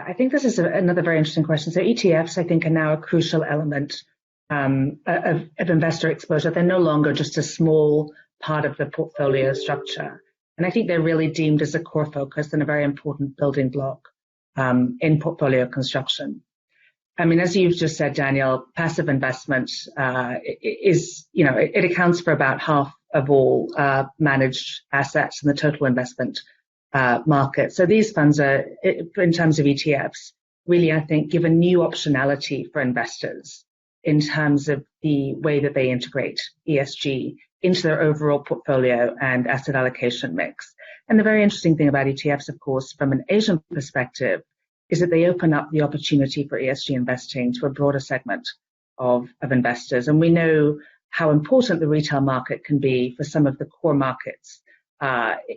I think this is another very interesting question. So ETFs, I think, are now a crucial element of investor exposure. They're no longer just a small part of the portfolio structure. And I think they're really deemed as a core focus and a very important building block in portfolio construction. I mean, as you've just said, Daniel, passive investment it accounts for about half of all managed assets in the total investment market. So these funds are, in terms of ETFs, really, I think, give a new optionality for investors in terms of the way that they integrate ESG into their overall portfolio and asset allocation mix. And the very interesting thing about ETFs, of course, from an Asian perspective, is that they open up the opportunity for ESG investing to a broader segment of investors. And we know how important the retail market can be for some of the core markets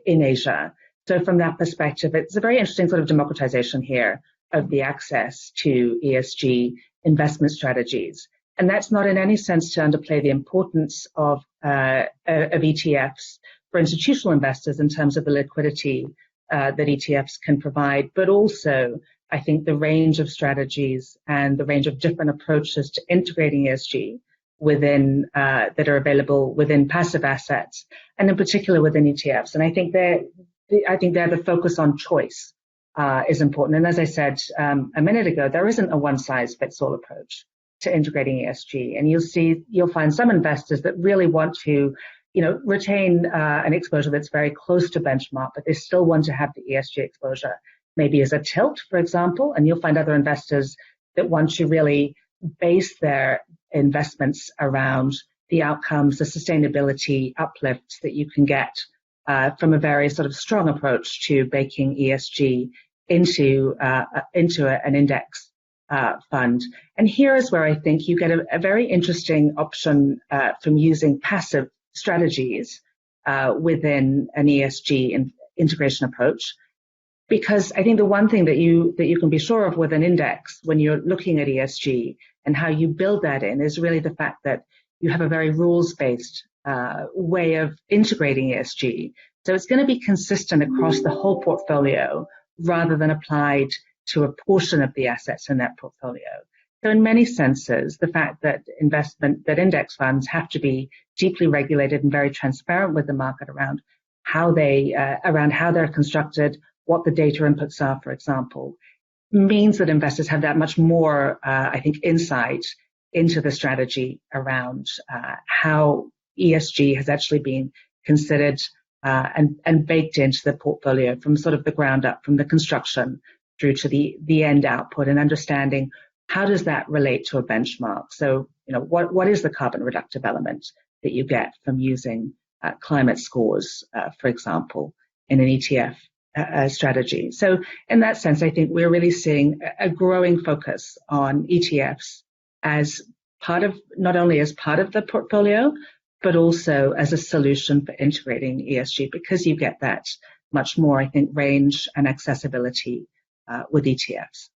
in Asia. So from that perspective, it's a very interesting sort of democratization here of the access to ESG investment strategies. And that's not in any sense to underplay the importance of ETFs for institutional investors in terms of the liquidity that ETFs can provide, but also I think the range of strategies and the range of different approaches to integrating ESG within that are available within passive assets, and in particular within ETFs. And I think the focus on choice is important. And as I said a minute ago, there isn't a one-size-fits-all approach to integrating ESG. And you'll find some investors that really want to, retain an exposure that's very close to benchmark, but they still want to have the ESG exposure, maybe as a tilt, for example. And you'll find other investors that want to really base their investments around the outcomes, the sustainability uplifts that you can get from a very sort of strong approach to baking ESG into an index fund. And here is where I think you get a very interesting option from using passive strategies within an ESG integration approach. Because I think the one thing that you can be sure of with an index when you're looking at ESG and how you build that in is really the fact that you have a very rules-based way of integrating ESG. So it's going to be consistent across the whole portfolio rather than applied to a portion of the assets in that portfolio. So in many senses, the fact that index funds have to be deeply regulated and very transparent with the market around how they're constructed, what the data inputs are, for example, means that investors have that much more, insight into the strategy around how ESG has actually been considered and baked into the portfolio from sort of the ground up, from the construction through to the end output, and understanding how does that relate to a benchmark. So, what is the carbon reductive element that you get from using climate scores, for example, in an ETF strategy. So in that sense, I think we're really seeing a growing focus on ETFs as not only as part of the portfolio, but also as a solution for integrating ESG, because you get that much more, I think, range and accessibility with ETFs.